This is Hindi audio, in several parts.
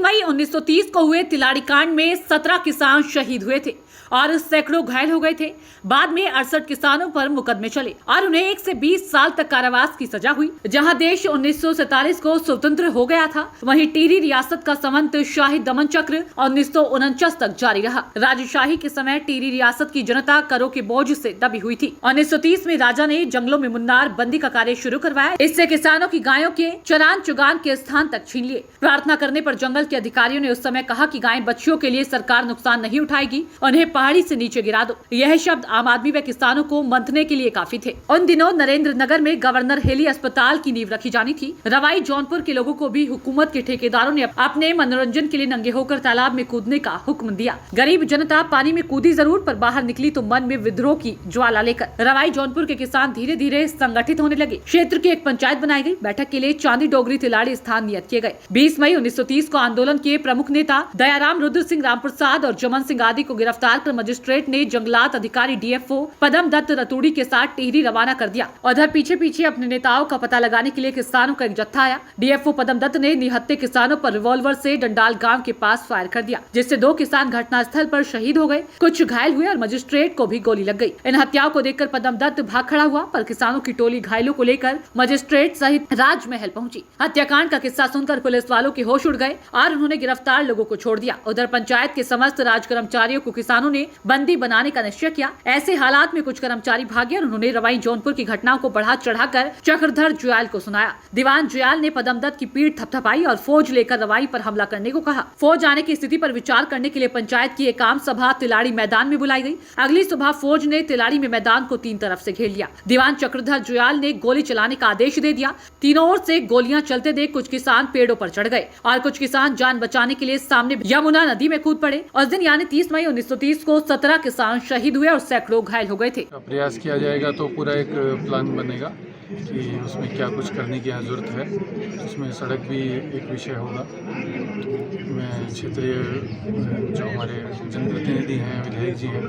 मई 1930 को हुए तिलाड़ी कांड में 17 किसान शहीद हुए थे और सैकड़ों घायल हो गए थे। बाद में 68 किसानों पर मुकदमे चले और उन्हें 1 से 20 साल तक कारावास की सजा हुई। जहां देश 1947 को स्वतंत्र हो गया था, वहीं टिहरी रियासत का संवंत शाही दमन चक्र 1949 तक जारी रहा। राजशाही के समय टिहरी रियासत की जनता करों के बोझ से दबी हुई थी। 1930 में राजा ने जंगलों में मुन्नार बंदी का कार्य शुरू करवाया। इससे किसानों की गायों के चरान चुगान के स्थान तक छीन लिए। प्रार्थना करने पर जंगल के अधिकारियों ने उस समय कहा कि गायें बच्चियों के लिए सरकार नुकसान नहीं उठाएगी, उन्हें पहाड़ी से नीचे गिरा दो। यह शब्द आम आदमी व किसानों को मंथने के लिए काफी थे। उन दिनों नरेंद्र नगर में गवर्नर हेली अस्पताल की नींव रखी जानी थी। रवाई जौनपुर के लोगों को भी हुकूमत के ठेकेदारों ने अपने मनोरंजन के लिए नंगे होकर तालाब में कूदने का हुक्म दिया। गरीब जनता पानी में कूदी जरूर, पर बाहर निकली तो मन में विद्रोह की ज्वाला लेकर। रवाई जौनपुर के किसान धीरे धीरे संगठित होने लगे। क्षेत्र की एक पंचायत बनाई गई। बैठक के लिए चांदी डोगरी तिलाड़ी स्थान नियत किए गए। 20 मई 1930 को आंदोलन के प्रमुख नेता दयाराम रुद्र सिंह रामप्रसाद और जमन सिंह आदि को गिरफ्तार कर मजिस्ट्रेट ने जंगलात अधिकारी DFO पदम दत्त रतूड़ी के साथ टिहरी रवाना कर दिया। उधर पीछे पीछे अपने नेताओं का पता लगाने के लिए किसानों का एक जत्था आया। DFO पदम दत्त ने निहत्थे किसानों पर रिवॉल्वर से डंडाल गांव के पास फायर कर दिया, जिससे 2 किसान घटनास्थल पर शहीद हो गए। कुछ घायल हुए और मजिस्ट्रेट को भी गोली लग गई। इन हत्याओं को देखकर पदम दत्त भाग खड़ा हुआ, पर किसानों की टोली घायलों को लेकर मजिस्ट्रेट सहित राजमहल पहुंची। हत्याकांड का किस्सा सुनकर पुलिस वालों के होश उड़ गए और उन्होंने गिरफ्तार लोगों को छोड़ दिया। उधर पंचायत के समस्त राज कर्मचारियों को किसानों ने बंदी बनाने का निश्चय किया। ऐसे हालात में कुछ कर्मचारी भागे और उन्होंने रवाई जौनपुर की घटनाओं को बढ़ा चढ़ाकर चक्रधर जुयाल को सुनाया। दीवान जुयाल ने पदम दत्त की पीठ थपथपाई और फौज लेकर रवाई पर हमला करने को कहा। फौज आने की स्थिति पर विचार करने के लिए पंचायत की एक आम सभा तिलाड़ी मैदान में बुलाई गई। अगली सुबह फौज ने तिलाड़ी में मैदान को 3 तरफ से घेर लिया। दीवान चक्रधर जुयाल ने गोली चलाने का आदेश दे दिया। तीनों ओर से गोलियां चलते देख कुछ किसान पेड़ों पर चढ़ गए और कुछ किसान जान बचाने के लिए सामने यमुना नदी में कूद पड़े। उस दिन यानी 30 मई 1930 को 17 किसान शहीद हुए और सैकड़ों घायल हो गए थे। प्रयास किया जाएगा तो पूरा एक प्लान बनेगा कि उसमें क्या कुछ करने की जरूरत है। उसमें सड़क भी एक विषय होगा। मैं क्षेत्रीय जो हमारे जनप्रतिनिधि हैं, विधायक जी हैं,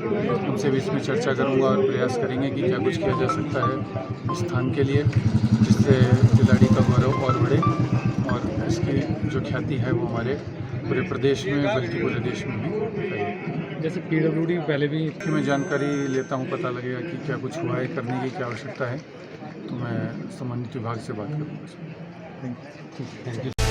उनसे भी इसमें चर्चा करूंगा और प्रयास करेंगे कि क्या कुछ किया जा सकता है इस स्थान के लिए, जिससे तिलाड़ी का गौरव और बढ़े और इसकी जो ख्याति है वो हमारे पूरे प्रदेश में बल्कि पूरे देश में भी फैले। जैसे PWD पहले भी मैं जानकारी लेता हूँ, पता लगेगा कि क्या कुछ हुआ है, करने की क्या आवश्यकता है, तो मैं संबंधित विभाग से बात करूँगा। Thank you.